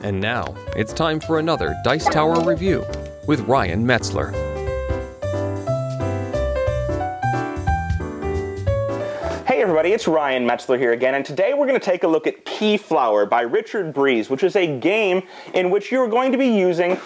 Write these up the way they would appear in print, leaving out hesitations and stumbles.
And now, it's time for another Dice Tower review with Ryan Metzler. Hey everybody, it's Ryan Metzler here again, and today we're going to take a look at Keyflower by Richard Breese, which is a game in which you're going to be using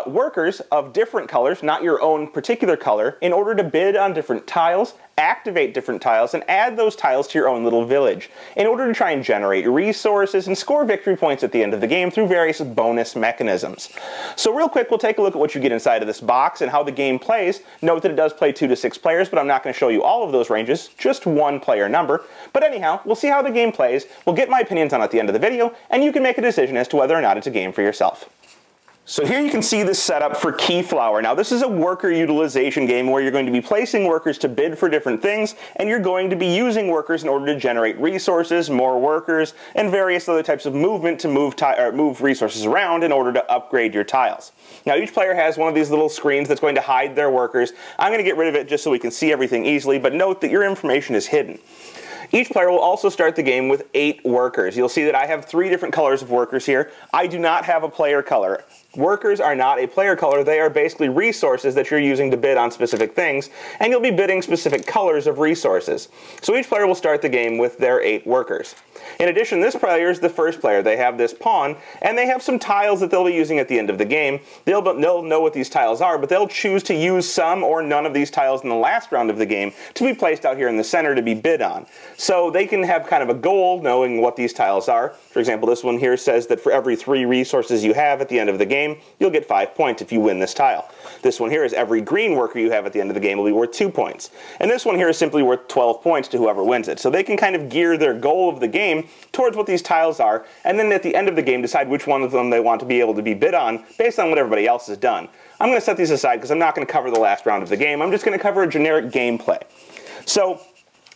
workers of different colors, not your own particular color, in order to bid on different tiles, activate different tiles, and add those tiles to your own little village in order to try and generate resources and score victory points at the end of the game through various bonus mechanisms. So real quick, we'll take a look at what you get inside of this box and how the game plays. Note that it does play 2 to 6 players, but I'm not going to show you all of those ranges, just one player number. But anyhow, we'll see how the game plays, we'll get my opinions on it at the end of the video, and you can make a decision as to whether or not it's a game for yourself. So here you can see the setup for Keyflower. Now this is a worker utilization game where you're going to be placing workers to bid for different things, and you're going to be using workers in order to generate resources, more workers, and various other types of movement to move resources around in order to upgrade your tiles. Now each player has one of these little screens that's going to hide their workers. I'm going to get rid of it just so we can see everything easily, but note that your information is hidden. Each player will also start the game with 8 workers. You'll see that I have 3 different colors of workers here. I do not have a player color. Workers are not a player color. They are basically resources that you're using to bid on specific things, and you'll be bidding specific colors of resources. So each player will start the game with their 8 workers. In addition, this player is the first player. They have this pawn, and they have some tiles that they'll be using at the end of the game. They'll know what these tiles are, but they'll choose to use some or none of these tiles in the last round of the game to be placed out here in the center to be bid on. So they can have kind of a goal knowing what these tiles are. For example, this one here says that for every 3 resources you have at the end of the game, you'll get 5 points if you win this tile. This one here is every green worker you have at the end of the game will be worth 2 points. And this one here is simply worth 12 points to whoever wins it. So they can kind of gear their goal of the game towards what these tiles are, and then at the end of the game decide which one of them they want to be able to be bid on based on what everybody else has done. I'm going to set these aside because I'm not going to cover the last round of the game. I'm just going to cover a generic gameplay. So,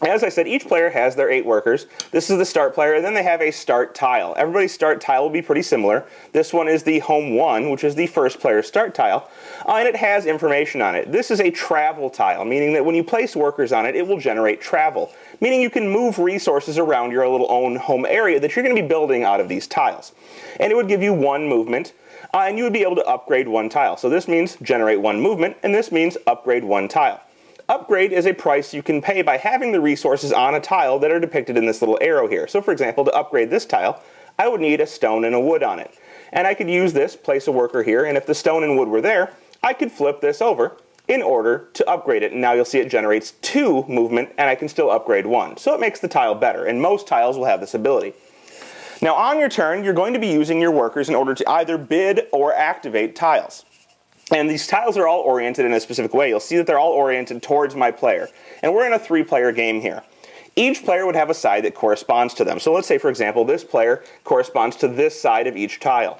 as I said, each player has their 8 workers. This is the start player, and then they have a start tile. Everybody's start tile will be pretty similar. This one is the home 1, which is the first player's start tile, and it has information on it. This is a travel tile, meaning that when you place workers on it, it will generate travel, meaning you can move resources around your little own home area that you're going to be building out of these tiles. And it would give you 1 movement, and you would be able to upgrade 1 tile. So this means generate 1 movement, and this means upgrade 1 tile. Upgrade is a price you can pay by having the resources on a tile that are depicted in this little arrow here. So for example, to upgrade this tile, I would need a stone and a wood on it. And I could use this, place a worker here, and if the stone and wood were there, I could flip this over in order to upgrade it. And now you'll see it generates 2 movement, and I can still upgrade 1. So it makes the tile better, and most tiles will have this ability. Now on your turn, you're going to be using your workers in order to either bid or activate tiles. And these tiles are all oriented in a specific way. You'll see that they're all oriented towards my player. And we're in a 3-player game here. Each player would have a side that corresponds to them. So let's say, for example, this player corresponds to this side of each tile.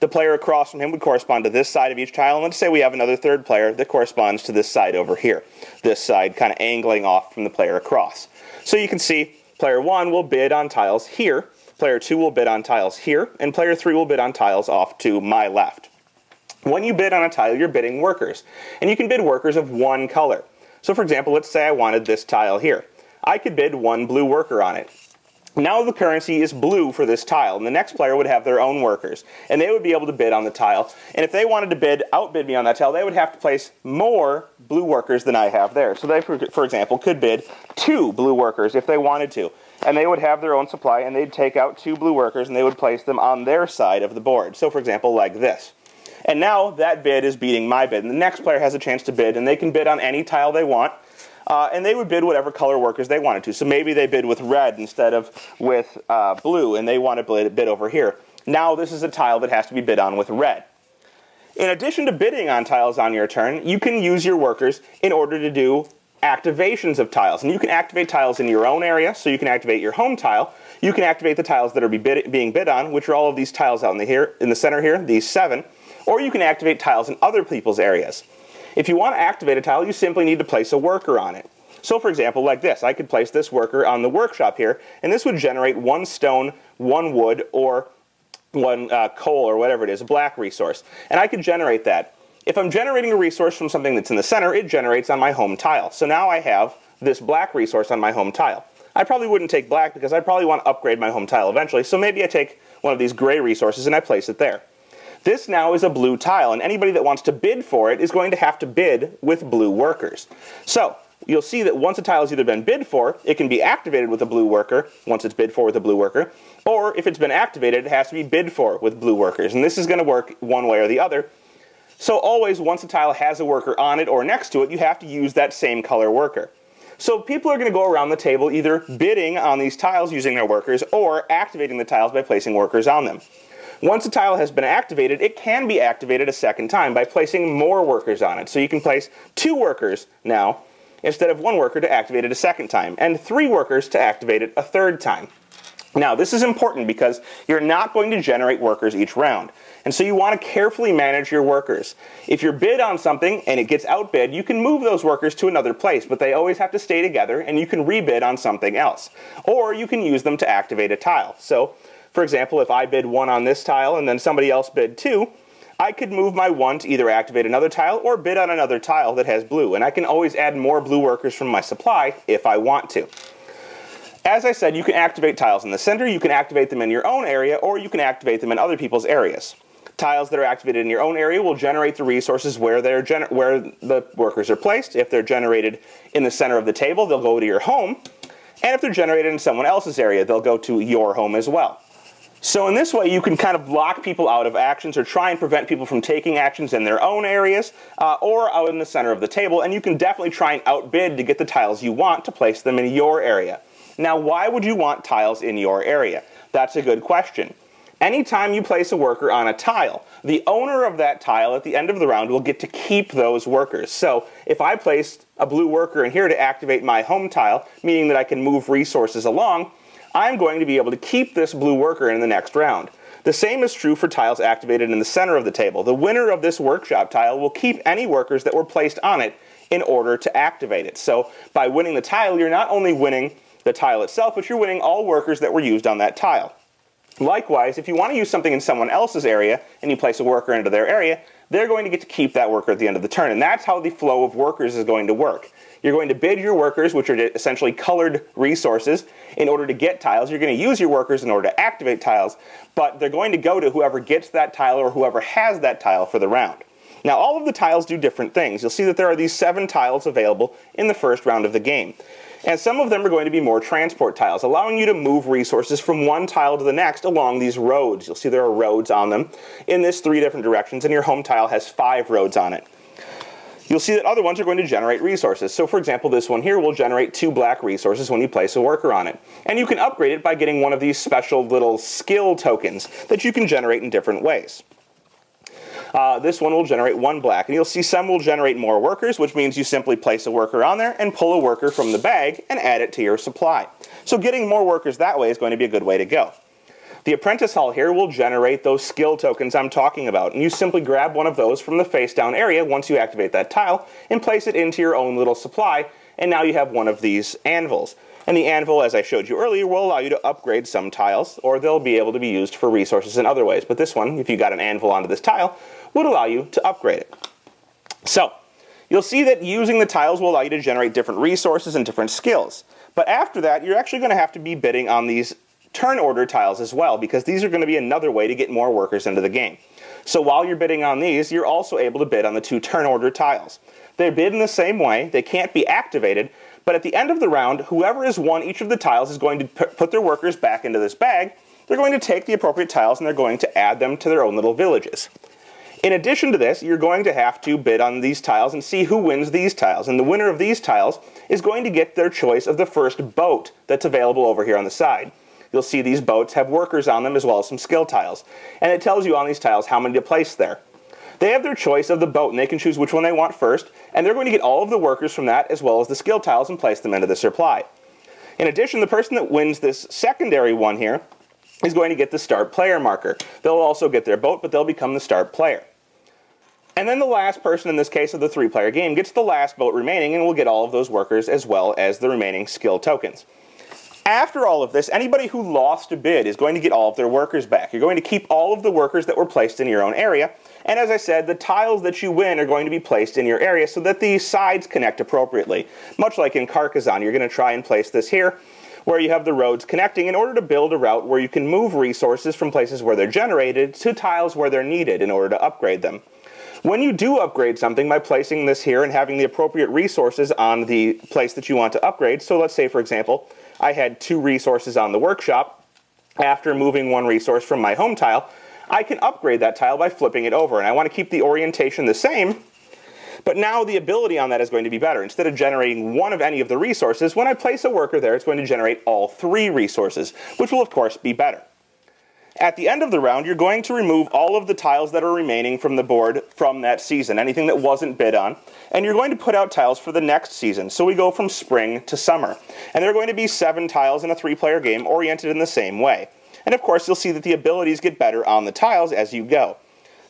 The player across from him would correspond to this side of each tile. And let's say we have another 3rd player that corresponds to this side over here. This side kind of angling off from the player across. So you can see player 1 will bid on tiles here. Player 2 will bid on tiles here. And player 3 will bid on tiles off to my left. When you bid on a tile, you're bidding workers. And you can bid workers of 1 color. So for example, let's say I wanted this tile here. I could bid 1 blue worker on it. Now the currency is blue for this tile, and the next player would have their own workers. And they would be able to bid on the tile. And if they wanted to outbid me on that tile, they would have to place more blue workers than I have there. So they, for example, could bid 2 blue workers if they wanted to. And they would have their own supply, and they'd take out 2 blue workers, and they would place them on their side of the board. So for example, like this. And now that bid is beating my bid. And the next player has a chance to bid, and they can bid on any tile they want. And they would bid whatever color workers they wanted to. So maybe they bid with red instead of with blue, and they want to bid over here. Now this is a tile that has to be bid on with red. In addition to bidding on tiles on your turn, you can use your workers in order to do activations of tiles. And you can activate tiles in your own area, so you can activate your home tile. You can activate the tiles that are being bid on, which are all of these tiles out in the center here, these 7. Or you can activate tiles in other people's areas. If you want to activate a tile, you simply need to place a worker on it. So for example, like this, I could place this worker on the workshop here, and this would generate 1 stone, 1 wood, or 1 coal, or whatever it is, a black resource. And I could generate that. If I'm generating a resource from something that's in the center, it generates on my home tile. So now I have this black resource on my home tile. I probably wouldn't take black because I probably want to upgrade my home tile eventually, so maybe I take one of these gray resources and I place it there. This now is a blue tile, and anybody that wants to bid for it is going to have to bid with blue workers. So you'll see that once a tile has either been bid for, it can be activated with a blue worker, once it's bid for with a blue worker, or if it's been activated, it has to be bid for with blue workers. And this is going to work one way or the other. So always, once a tile has a worker on it or next to it, you have to use that same color worker. So people are going to go around the table either bidding on these tiles using their workers or activating the tiles by placing workers on them. Once a tile has been activated, it can be activated a second time by placing more workers on it. So you can place 2 workers now instead of 1 worker to activate it a second time, and 3 workers to activate it a third time. Now, this is important because you're not going to generate workers each round, and so you want to carefully manage your workers. If you're bid on something and it gets outbid, you can move those workers to another place, but they always have to stay together, and you can rebid on something else. Or you can use them to activate a tile. So, for example, if I bid 1 on this tile and then somebody else bid 2, I could move my 1 to either activate another tile or bid on another tile that has blue, and I can always add more blue workers from my supply if I want to. As I said, you can activate tiles in the center, you can activate them in your own area, or you can activate them in other people's areas. Tiles that are activated in your own area will generate the resources where the workers are placed. If they're generated in the center of the table, they'll go to your home, and if they're generated in someone else's area, they'll go to your home as well. So in this way, you can kind of block people out of actions or try and prevent people from taking actions in their own areas or out in the center of the table, and you can definitely try and outbid to get the tiles you want to place them in your area. Now, why would you want tiles in your area? That's a good question. Anytime you place a worker on a tile, the owner of that tile at the end of the round will get to keep those workers. So if I placed a blue worker in here to activate my home tile, meaning that I can move resources along, I'm going to be able to keep this blue worker in the next round. The same is true for tiles activated in the center of the table. The winner of this workshop tile will keep any workers that were placed on it in order to activate it. So by winning the tile, you're not only winning the tile itself, but you're winning all workers that were used on that tile. Likewise, if you want to use something in someone else's area and you place a worker into their area, they're going to get to keep that worker at the end of the turn. And that's how the flow of workers is going to work. You're going to bid your workers, which are essentially colored resources, in order to get tiles. You're going to use your workers in order to activate tiles, but they're going to go to whoever gets that tile or whoever has that tile for the round. Now, all of the tiles do different things. You'll see that there are these 7 tiles available in the first round of the game. And some of them are going to be more transport tiles, allowing you to move resources from one tile to the next along these roads. You'll see there are roads on them in this 3 different directions, and your home tile has 5 roads on it. You'll see that other ones are going to generate resources. So for example, this one here will generate 2 black resources when you place a worker on it. And you can upgrade it by getting one of these special little skill tokens that you can generate in different ways. This one will generate 1 black, and you'll see some will generate more workers, which means you simply place a worker on there and pull a worker from the bag and add it to your supply. So getting more workers that way is going to be a good way to go. The apprentice hall here will generate those skill tokens I'm talking about, and you simply grab one of those from the face down area once you activate that tile and place it into your own little supply, and now you have one of these anvils. And the anvil, as I showed you earlier, will allow you to upgrade some tiles, or they'll be able to be used for resources in other ways. But this one, if you got an anvil onto this tile, would allow you to upgrade it. So, you'll see that using the tiles will allow you to generate different resources and different skills. But after that, you're actually going to have to be bidding on these turn order tiles as well, because these are going to be another way to get more workers into the game. So while you're bidding on these, you're also able to bid on the 2 turn order tiles. They're bid in the same way, they can't be activated, but at the end of the round, whoever has won each of the tiles is going to put their workers back into this bag. They're going to take the appropriate tiles and they're going to add them to their own little villages. In addition to this, you're going to have to bid on these tiles and see who wins these tiles. And the winner of these tiles is going to get their choice of the first boat that's available over here on the side. You'll see these boats have workers on them as well as some skill tiles. And it tells you on these tiles how many to place there. They have their choice of the boat, and they can choose which one they want first, and they're going to get all of the workers from that as well as the skill tiles and place them into the supply. In addition, the person that wins this secondary one here is going to get the start player marker. They'll also get their boat, but they'll become the start player. And then the last person, in this case of the 3-player game, gets the last boat remaining and will get all of those workers as well as the remaining skill tokens. After all of this, anybody who lost a bid is going to get all of their workers back. You're going to keep all of the workers that were placed in your own area. And as I said, the tiles that you win are going to be placed in your area so that the sides connect appropriately. Much like in Carcassonne, you're going to try and place this here. where you have the roads connecting in order to build a route where you can move resources from places where they're generated to tiles where they're needed in order to upgrade them. When you do upgrade something by placing this here and having the appropriate resources on the place that you want to upgrade, so let's say, for example, I had 2 resources on the workshop. After moving 1 resource from my home tile, I can upgrade that tile by flipping it over, and I want to keep the orientation the same, but now the ability on that is going to be better. Instead of generating 1 of any of the resources, when I place a worker there, it's going to generate all 3 resources, which will of course be better. At the end of the round, you're going to remove all of the tiles that are remaining from the board from that season, anything that wasn't bid on, and you're going to put out tiles for the next season. So we go from spring to summer, and there are going to be 7 tiles in a 3-player game oriented in the same way. And of course, you'll see that the abilities get better on the tiles as you go.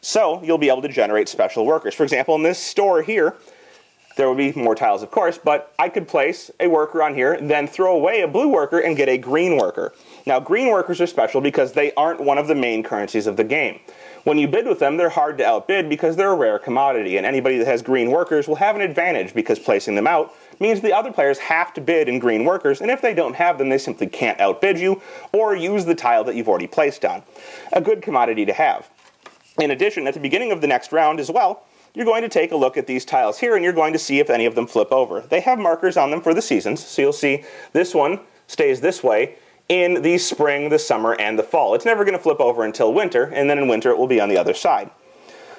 So you'll be able to generate special workers. For example, in this store here, there would be more tiles, of course, but I could place a worker on here, then throw away a blue worker and get a green worker. Now, green workers are special because they aren't one of the main currencies of the game. When you bid with them, they're hard to outbid because they're a rare commodity, and anybody that has green workers will have an advantage because placing them out means the other players have to bid in green workers, and if they don't have them, they simply can't outbid you or use the tile that you've already placed on. A good commodity to have. In addition, at the beginning of the next round as well, you're going to take a look at these tiles here, and you're going to see if any of them flip over. They have markers on them for the seasons, so you'll see this one stays this way in the spring, the summer, and the fall. It's never going to flip over until winter, and then in winter it will be on the other side.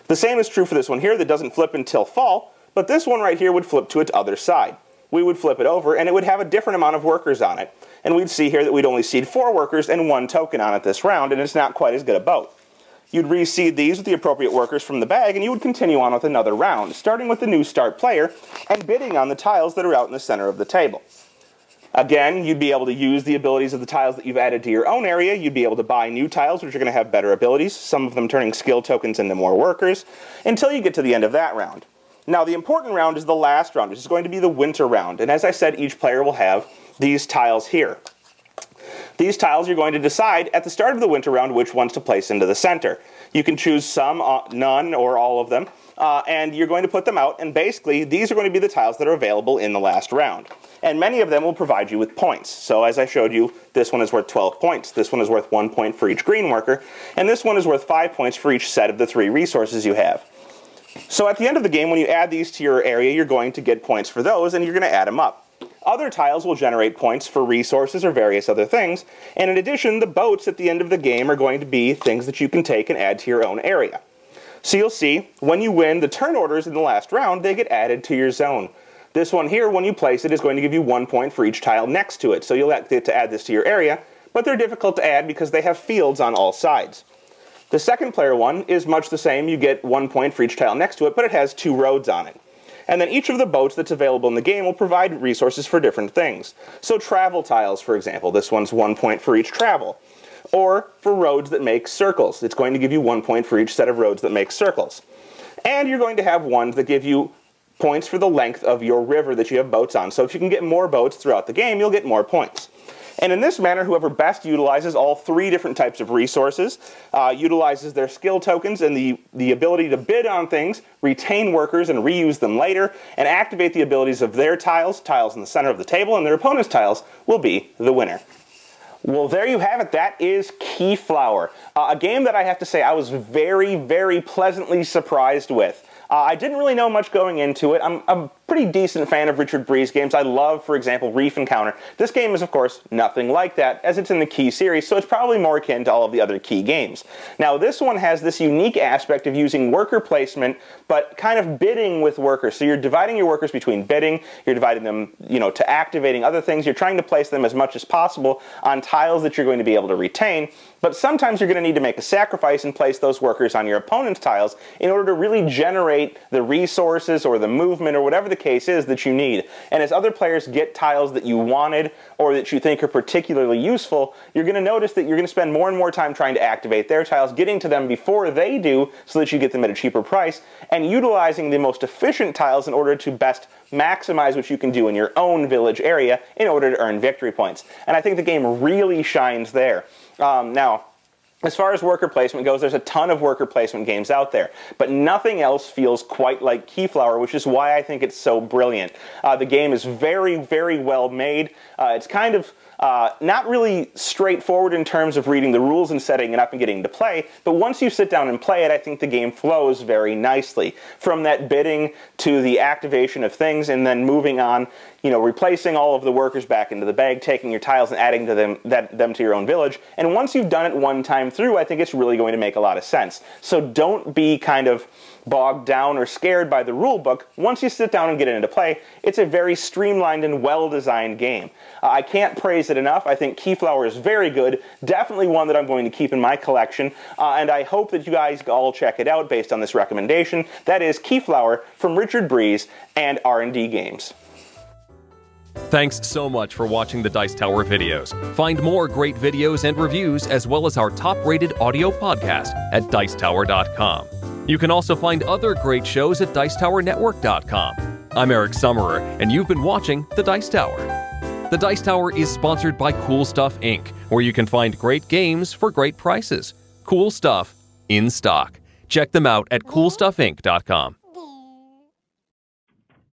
The same is true for this one here that doesn't flip until fall, but this one right here would flip to its other side. We would flip it over, and it would have a different amount of workers on it. And we'd see here that we'd only seed 4 workers and 1 token on it this round, and it's not quite as good a boat. You'd reseed these with the appropriate workers from the bag, and you would continue on with another round, starting with the new start player and bidding on the tiles that are out in the center of the table. Again, you'd be able to use the abilities of the tiles that you've added to your own area. You'd be able to buy new tiles, which are going to have better abilities, some of them turning skill tokens into more workers, until you get to the end of that round. Now, the important round is the last round, which is going to be the winter round, and as I said, each player will have these tiles here. These tiles you're going to decide at the start of the winter round which ones to place into the center. You can choose some, none, or all of them, and you're going to put them out, and basically these are going to be the tiles that are available in the last round. And many of them will provide you with points. So as I showed you, this one is worth 12 points, this one is worth 1 point for each green worker, and this one is worth 5 points for each set of the 3 resources you have. So at the end of the game, when you add these to your area, you're going to get points for those, and you're going to add them up. Other tiles will generate points for resources or various other things, and in addition, the boats at the end of the game are going to be things that you can take and add to your own area. So you'll see, when you win the turn orders in the last round, they get added to your zone. This one here, when you place it, is going to give you 1 point for each tile next to it, so you'll get to add this to your area, but they're difficult to add because they have fields on all sides. The second player one is much the same. You get 1 point for each tile next to it, but it has 2 roads on it. And then each of the boats that's available in the game will provide resources for different things. So travel tiles, for example, this one's 1 point for each travel. Or for roads that make circles, it's going to give you 1 point for each set of roads that make circles. And you're going to have ones that give you points for the length of your river that you have boats on. So if you can get more boats throughout the game, you'll get more points. And in this manner, whoever best utilizes all 3 different types of resources, utilizes their skill tokens and the ability to bid on things, retain workers and reuse them later, and activate the abilities of their tiles in the center of the table, and their opponent's tiles will be the winner. Well, there you have it. That is Keyflower, a game that I have to say I was very, very pleasantly surprised with. I didn't really know much going into it. I'm a pretty decent fan of Richard Breese games. I love, for example, Reef Encounter. This game is, of course, nothing like that, as it's in the Key series, so it's probably more akin to all of the other Key games. Now, this one has this unique aspect of using worker placement, but kind of bidding with workers. So you're dividing your workers between bidding, you're dividing them, to activating other things. You're trying to place them as much as possible on tiles that you're going to be able to retain, but sometimes you're going to need to make a sacrifice and place those workers on your opponent's tiles in order to really generate the resources or the movement or whatever the case is that you need. And as other players get tiles that you wanted or that you think are particularly useful, you're going to notice that you're going to spend more and more time trying to activate their tiles, getting to them before they do so that you get them at a cheaper price, and utilizing the most efficient tiles in order to best maximize what you can do in your own village area in order to earn victory points. And I think the game really shines there. Now, As far as worker placement goes, there's a ton of worker placement games out there, but nothing else feels quite like Keyflower, which is why I think it's so brilliant. The game is very, very well made. It's kind of not really straightforward in terms of reading the rules and setting it up and getting to play, but once you sit down and play it, I think the game flows very nicely. From that bidding to the activation of things and then moving on, replacing all of the workers back into the bag, taking your tiles and adding to them to your own village. And once you've done it one time through, I think it's really going to make a lot of sense. So don't be kind of bogged down or scared by the rule book. Once you sit down and get it into play, it's a very streamlined and well-designed game. I can't praise it enough. I think Keyflower is very good, definitely one that I'm going to keep in my collection, and I hope that you guys all check it out based on this recommendation. That is Keyflower from Richard Breese and R&D Games. Thanks so much for watching the Dice Tower videos. Find more great videos and reviews as well as our top-rated audio podcast at Dicetower.com. You can also find other great shows at Dicetowernetwork.com. I'm Eric Summerer, and you've been watching The Dice Tower. The Dice Tower is sponsored by Cool Stuff Inc., where you can find great games for great prices. Cool stuff in stock. Check them out at CoolStuffInc.com.